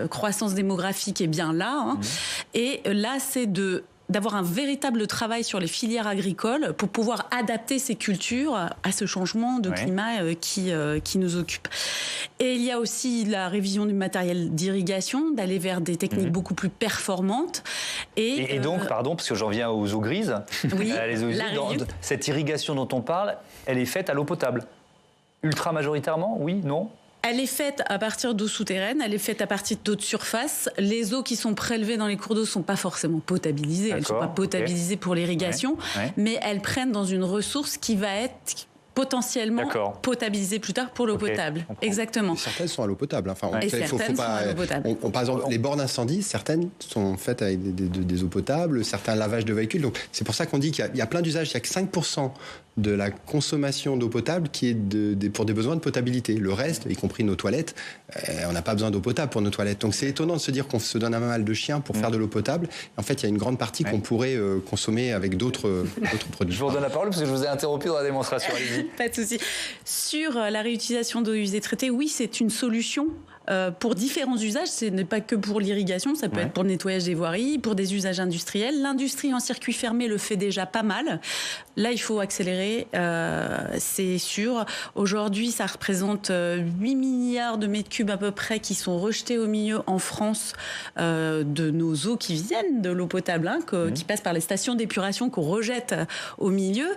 croissance démographique est bien là. Hein. Et là, c'est d'avoir un véritable travail sur les filières agricoles pour pouvoir adapter ces cultures à ce changement de climat qui nous occupe. Et il y a aussi la révision du matériel d'irrigation, d'aller vers des techniques beaucoup plus performantes. Et donc, pardon, parce que j'en viens aux eaux grises, cette irrigation dont on parle, elle est faite à l'eau potable. Ultra majoritairement, oui, non ? Elle est faite à partir d'eau souterraine, elle est faite à partir d'eau de surface. Les eaux qui sont prélevées dans les cours d'eau ne sont pas forcément potabilisées. Elles ne sont pas potabilisées pour l'irrigation, mais elles prennent dans une ressource qui va être potentiellement potabilisée plus tard pour l'eau potable. Exactement. Certaines sont à l'eau potable. Enfin, certaines sont à l'eau potable. Par exemple, les bords d'incendie, certaines sont faites avec des eaux potables, certains lavages de véhicules. Donc, c'est pour ça qu'on dit qu'il y a plein d'usages. Il n'y a que 5% de la consommation d'eau potable qui est pour des besoins de potabilité. Le reste, y compris nos toilettes, on n'a pas besoin d'eau potable pour nos toilettes. Donc c'est étonnant de se dire qu'on se donne un mal de chien pour faire de l'eau potable. En fait, il y a une grande partie qu'on pourrait consommer avec d'autres produits. Je vous redonne la parole parce que je vous ai interrompu dans la démonstration. Allez-y. Pas de souci. Sur la réutilisation d'eau usée traitée, oui, c'est une solution. Pour différents usages, ce n'est pas que pour l'irrigation, ça peut être pour le nettoyage des voiries, pour des usages industriels. L'industrie en circuit fermé le fait déjà pas mal. Là, il faut accélérer, c'est sûr. Aujourd'hui, ça représente 8 milliards de mètres cubes à peu près qui sont rejetés au milieu en France de nos eaux qui viennent de l'eau potable, qui passent par les stations d'épuration qu'on rejette au milieu.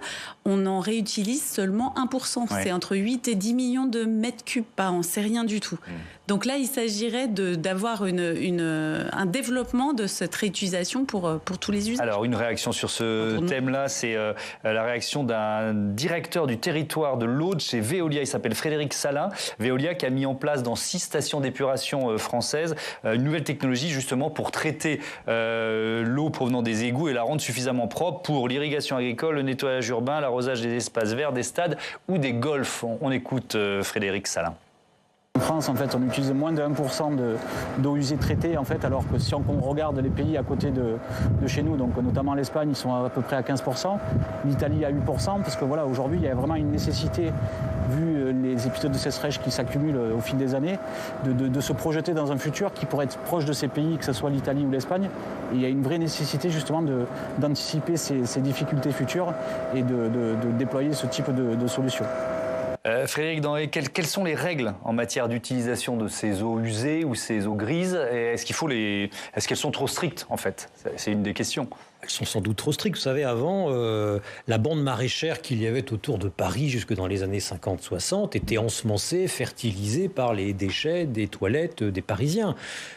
On en réutilise seulement 1%. C'est entre 8 et 10 millions de mètres cubes par an, c'est rien du tout. Donc Donc là, il s'agirait d'avoir un développement de cette réutilisation pour tous les usages. Alors, une réaction sur ce thème-là, c'est la réaction d'un directeur du territoire de l'Aude chez Veolia. Il s'appelle Frédéric Salin. Veolia qui a mis en place dans 6 stations d'épuration françaises une nouvelle technologie justement pour traiter l'eau provenant des égouts et la rendre suffisamment propre pour l'irrigation agricole, le nettoyage urbain, l'arrosage des espaces verts, des stades ou des golfs. On écoute Frédéric Salin. En France, en fait, on utilise moins de 1% d'eau usée traitée, en fait, alors que si on regarde les pays à côté de chez nous, donc notamment l'Espagne, ils sont à peu près à 15%, l'Italie à 8%, parce que voilà, aujourd'hui, il y a vraiment une nécessité, vu les épisodes de sécheresse qui s'accumulent au fil des années, de se projeter dans un futur qui pourrait être proche de ces pays, que ce soit l'Italie ou l'Espagne. Et il y a une vraie nécessité justement d'anticiper ces difficultés futures et de déployer ce type de solutions. Frédéric Danhé, quelles sont les règles en matière d'utilisation de ces eaux usées ou ces eaux grises? Est-ce qu'elles sont trop strictes en fait? C'est une des questions. Elles sont sans doute trop strictes. Vous savez, avant, la bande maraîchère qu'il y avait autour de Paris jusque dans les années 50-60 était ensemencée, fertilisée par les déchets des toilettes des Parisiens.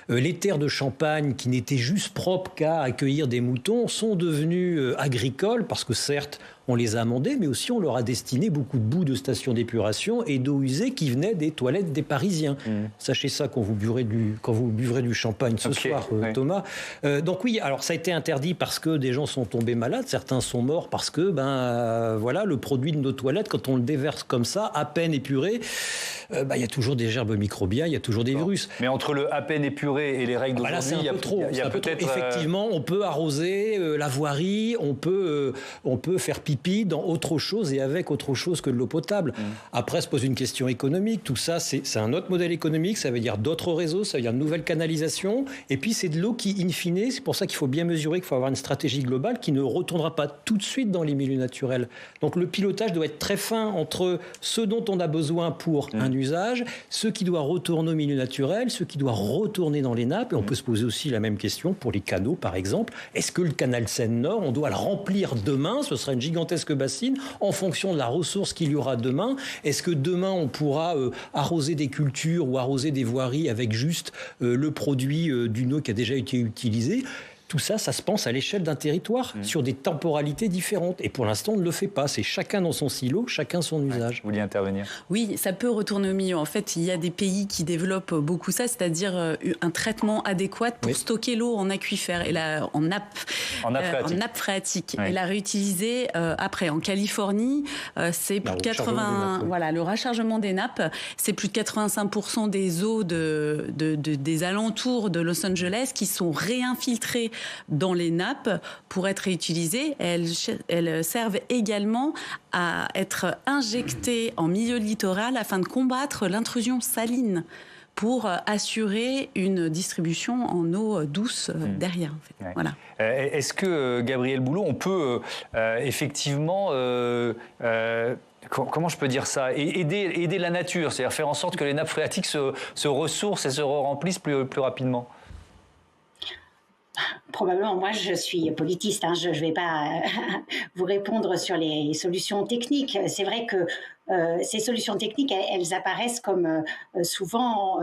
Les terres de Champagne, qui n'étaient juste propres qu'à accueillir des moutons, sont devenues agricoles parce que certes, on les a amendées, mais aussi on leur a destiné beaucoup de boues de stations d'épuration et d'eau usée qui venaient des toilettes des Parisiens. Sachez ça quand vous buvrez du champagne ce soir, Thomas. Donc oui, alors ça a été interdit parce que des gens sont tombés malades, certains sont morts parce que voilà, le produit de nos toilettes, quand on le déverse comme ça, à peine épuré, il y a toujours des gerbes microbiennes, il y a toujours des virus. Mais entre le à peine épuré et les règles d'aujourd'hui, il y a peut-être... Effectivement, on peut arroser la voirie, on peut faire pipi dans autre chose et avec autre chose que de l'eau potable. Après, se pose une question économique. Tout ça, c'est un autre modèle économique. Ça veut dire d'autres réseaux, ça veut dire de nouvelles canalisations. Et puis, c'est de l'eau qui, in fine, c'est pour ça qu'il faut bien mesurer qu'il faut avoir une stratégie globale qui ne retournera pas tout de suite dans les milieux naturels. Donc, le pilotage doit être très fin entre ce dont on a besoin pour un usage, ce qui doit retourner au milieu naturel, ce qui doit retourner dans les nappes. Et on peut se poser aussi la même question pour les canaux, par exemple. Est-ce que le canal Seine-Nord, on doit le remplir demain? Ce sera une gigantesque bassine en fonction de la ressource qu'il y aura demain. Est-ce que demain on pourra arroser des cultures ou arroser des voiries avec juste le produit d'une eau qui a déjà été utilisée? Tout ça, ça se pense à l'échelle d'un territoire, sur des temporalités différentes. Et pour l'instant, on ne le fait pas. C'est chacun dans son silo, chacun son usage. Vous vouliez intervenir? Oui, ça peut retourner au milieu. En fait, il y a des pays qui développent beaucoup ça, c'est-à-dire un traitement adéquat pour stocker l'eau en aquifère, et là, en nappe phréatique. Et la réutiliser après. En Californie, c'est plus de 80... Voilà, le rechargement des nappes, c'est plus de 85% des eaux des alentours de Los Angeles qui sont réinfiltrées dans les nappes pour être réutilisées. Elles servent également à être injectées en milieu littoral afin de combattre l'intrusion saline pour assurer une distribution en eau douce derrière. En fait. Voilà. Est-ce que, Gabriel Boulot, on peut effectivement... comment je peux dire ça? Aider la nature, c'est-à-dire faire en sorte que les nappes phréatiques se ressourcent et se remplissent plus rapidement? Probablement, moi je suis politiste, je ne vais pas vous répondre sur les solutions techniques. C'est vrai que ces solutions techniques, elles apparaissent comme souvent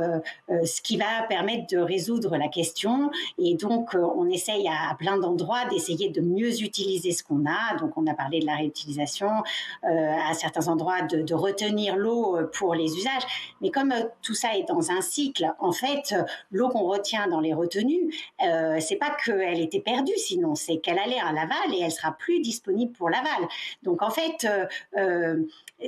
ce qui va permettre de résoudre la question. Et donc, on essaye à plein d'endroits d'essayer de mieux utiliser ce qu'on a. Donc, on a parlé de la réutilisation, à certains endroits de retenir l'eau pour les usages. Mais comme tout ça est dans un cycle, en fait, l'eau qu'on retient dans les retenues, c'est pas qu'elle était perdue, sinon c'est qu'elle allait à l'aval et elle sera plus disponible pour l'aval. Donc, en fait...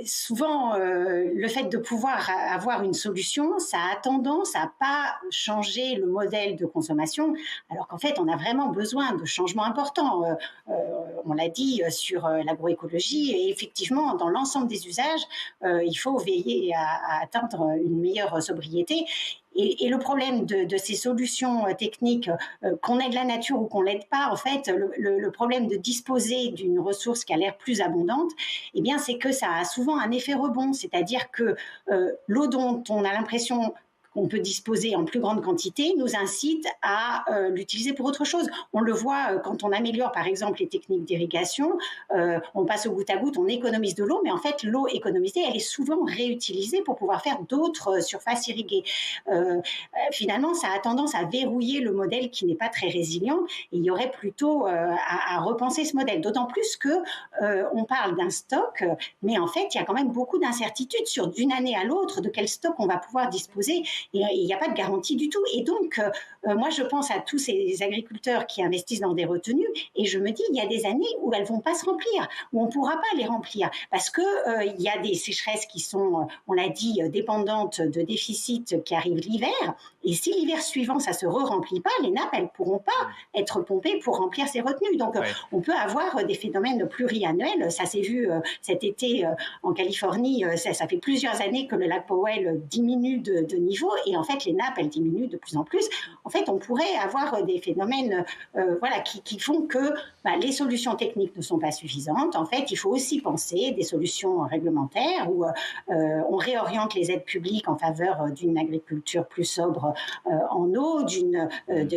souvent, le fait de pouvoir avoir une solution, ça a tendance à pas changer le modèle de consommation, alors qu'en fait, on a vraiment besoin de changements importants. On l'a dit sur l'agroécologie, et effectivement, dans l'ensemble des usages, il faut veiller à atteindre une meilleure sobriété. Et le problème de ces solutions techniques, qu'on aide la nature ou qu'on l'aide pas, en fait, le problème de disposer d'une ressource qui a l'air plus abondante, eh bien, c'est que ça a souvent un effet rebond. C'est-à-dire que l'eau dont on a l'impression qu'on peut disposer en plus grande quantité nous incite à l'utiliser pour autre chose. On le voit quand on améliore par exemple les techniques d'irrigation, on passe au goutte à goutte, on économise de l'eau, mais en fait l'eau économisée, elle est souvent réutilisée pour pouvoir faire d'autres surfaces irriguées. Finalement, ça a tendance à verrouiller le modèle qui n'est pas très résilient, et il y aurait plutôt à repenser ce modèle, d'autant plus que on parle d'un stock, mais en fait il y a quand même beaucoup d'incertitudes sur d'une année à l'autre de quel stock on va pouvoir disposer, et il n'y a pas de garantie du tout. Et donc moi je pense à tous ces agriculteurs qui investissent dans des retenues, et je me dis il y a des années où elles vont pas se remplir, où on pourra pas les remplir, parce que il y a des sécheresses qui sont, on l'a dit, dépendantes de déficits qui arrivent l'hiver, et si l'hiver suivant ça se re-remplit pas, les nappes elles pourront pas être pompées pour remplir ces retenues. Donc on peut avoir des phénomènes pluriannuels. Ça s'est vu cet été en Californie, ça fait plusieurs années que le lac Powell diminue de niveau, et en fait les nappes elles diminuent de plus en plus. En fait on pourrait avoir des phénomènes qui font que les solutions techniques ne sont pas suffisantes. En fait il faut aussi penser des solutions réglementaires où on réoriente les aides publiques en faveur d'une agriculture plus sobre en eau,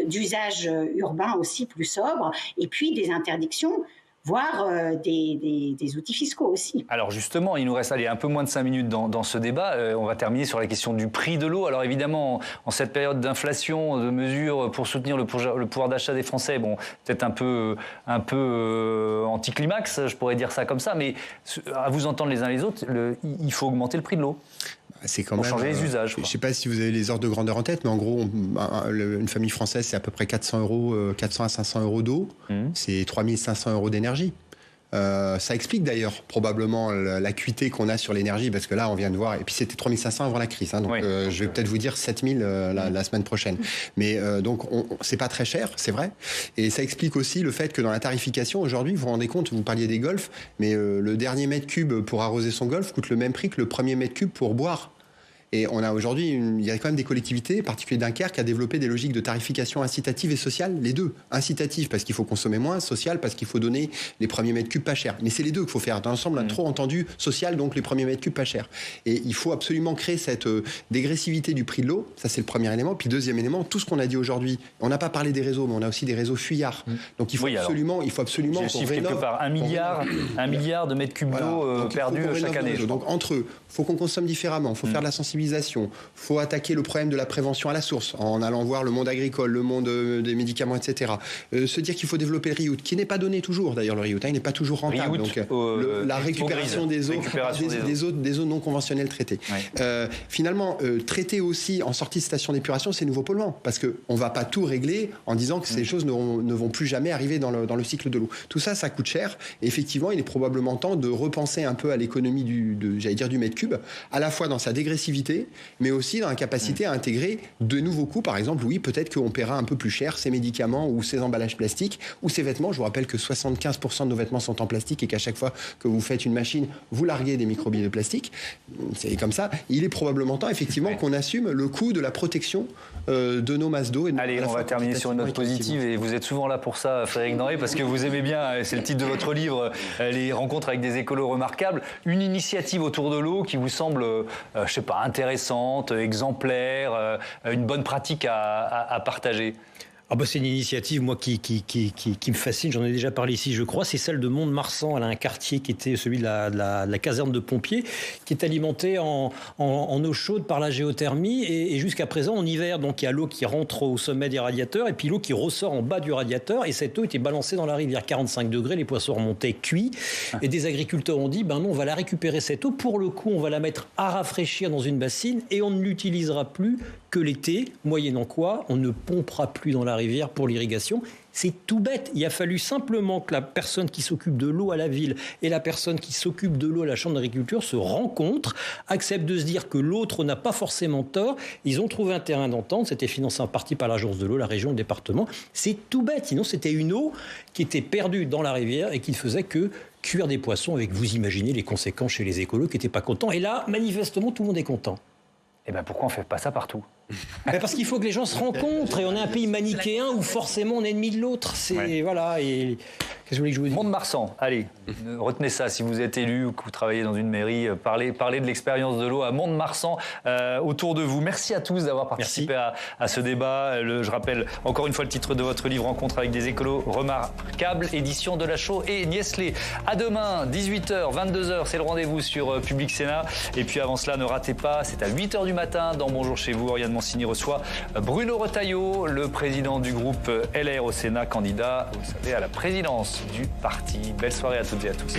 d'usage urbain aussi plus sobre, et puis des interdictions, voire des outils fiscaux aussi. Alors justement, il nous reste un peu moins de 5 minutes dans ce débat. On va terminer sur la question du prix de l'eau. Alors évidemment, en cette période d'inflation, de mesures pour soutenir le pouvoir d'achat des Français, bon, peut-être un peu anticlimax, je pourrais dire ça comme ça, mais à vous entendre les uns les autres, il faut augmenter le prix de l'eau. C'est quand pour même, changer les usages. Je ne sais pas si vous avez les ordres de grandeur en tête, mais en gros, une famille française, c'est à peu près 400 à 500 euros d'eau. C'est 3500 euros d'énergie. Ça explique d'ailleurs probablement l'acuité qu'on a sur l'énergie, parce que là on vient de voir, et puis c'était 3500 avant la crise, donc je vais peut-être vous dire 7000 la semaine prochaine, mais donc c'est pas très cher, c'est vrai, et ça explique aussi le fait que dans la tarification aujourd'hui, vous vous rendez compte, vous parliez des golfs, mais le dernier mètre cube pour arroser son golf coûte le même prix que le premier mètre cube pour boire. Et on a aujourd'hui, il y a quand même des collectivités, en particulier Dunkerque, qui a développé des logiques de tarification incitative et sociale, les deux. Incitative parce qu'il faut consommer moins, social parce qu'il faut donner les premiers mètres cubes pas chers. Mais c'est les deux qu'il faut faire. Dans l'ensemble, on a trop entendu social, donc les premiers mètres cubes pas chers. Et il faut absolument créer cette dégressivité du prix de l'eau. Ça, c'est le premier élément. Puis deuxième élément, tout ce qu'on a dit aujourd'hui. On n'a pas parlé des réseaux, mais on a aussi des réseaux fuyards. Donc il faut absolument j'ai le chiffre quelque part, 1 milliard de mètres cubes d'eau perdus chaque année. Donc entre eux, il faut qu'on consomme différemment, il faut faire de la sensibilisation, il faut attaquer le problème de la prévention à la source en allant voir le monde agricole, le monde des médicaments, etc. Se dire qu'il faut développer le RIOUT, qui n'est pas donné toujours d'ailleurs, le RIOUT, il n'est pas toujours rentable. Donc la récupération des eaux non conventionnelles traitées. Finalement, traiter aussi en sortie de station d'épuration ces nouveaux polluants, parce qu'on ne va pas tout régler en disant que ces choses ne vont plus jamais arriver dans le cycle de l'eau. Tout ça, ça coûte cher. Et effectivement, il est probablement temps de repenser un peu à l'économie du mètre cube, à la fois dans sa dégressivité, mais aussi dans la capacité à intégrer de nouveaux coûts. Par exemple, oui, peut-être qu'on paiera un peu plus cher ces médicaments ou ces emballages plastiques ou ces vêtements. Je vous rappelle que 75% de nos vêtements sont en plastique et qu'à chaque fois que vous faites une machine, vous larguez des microbilles de plastique. C'est comme ça. Il est probablement temps, effectivement, qu'on assume le coût de la protection de nos masses d'eau. Allez, on va terminer sur une note positive, et vous êtes souvent là pour ça, Frédéric Denré, parce que vous aimez bien, c'est le titre de votre livre, les rencontres avec des écolos remarquables, une initiative autour de l'eau qui vous semble, je sais pas, intéressante, exemplaire, une bonne pratique à partager. C'est une initiative, moi, qui me fascine. J'en ai déjà parlé ici, je crois. C'est celle de Mont-de-Marsan. Elle a un quartier qui était celui de la caserne de pompiers, qui est alimenté en eau chaude par la géothermie. Et jusqu'à présent, en hiver, donc il y a l'eau qui rentre au sommet des radiateurs et puis l'eau qui ressort en bas du radiateur. Et cette eau était balancée dans la rivière. 45 degrés, les poissons remontaient cuits. Et des agriculteurs ont dit, non, on va la récupérer cette eau. Pour le coup, on va la mettre à rafraîchir dans une bassine et on ne l'utilisera plus que l'été, moyennant quoi on ne pompera plus dans la rivière pour l'irrigation. C'est tout bête. Il a fallu simplement que la personne qui s'occupe de l'eau à la ville et la personne qui s'occupe de l'eau à la chambre d'agriculture se rencontrent, acceptent de se dire que l'autre n'a pas forcément tort. Ils ont trouvé un terrain d'entente. C'était financé en partie par l'agence de l'eau, la région, le département. C'est tout bête. Sinon, c'était une eau qui était perdue dans la rivière et qui ne faisait que cuire des poissons avec, vous imaginez, les conséquences chez les écolos qui n'étaient pas contents. Et là, manifestement, tout le monde est content. Pourquoi on ne fait pas ça partout ? Parce qu'il faut que les gens se rencontrent, et on est un pays manichéen où forcément on est ennemi de l'autre. Voilà. Et Qu'est-ce que vous voulez que je vous dise ? Mont-de-Marsan, allez, retenez ça. Si vous êtes élu ou que vous travaillez dans une mairie, parlez de l'expérience de l'eau à Mont-de-Marsan autour de vous. Merci à tous d'avoir participé à ce débat. Je rappelle encore une fois le titre de votre livre, Rencontre avec des écolos remarquables, édition de Lachaud et Niestlé. À demain, 18h, 22h, c'est le rendez-vous sur Public Sénat. Et puis avant cela, ne ratez pas, c'est à 8h du matin dans Bonjour chez vous. Oriane Mancini reçoit Bruno Retailleau, le président du groupe LR au Sénat, candidat, vous le savez, à la présidence du parti. Belle soirée à toutes et à tous.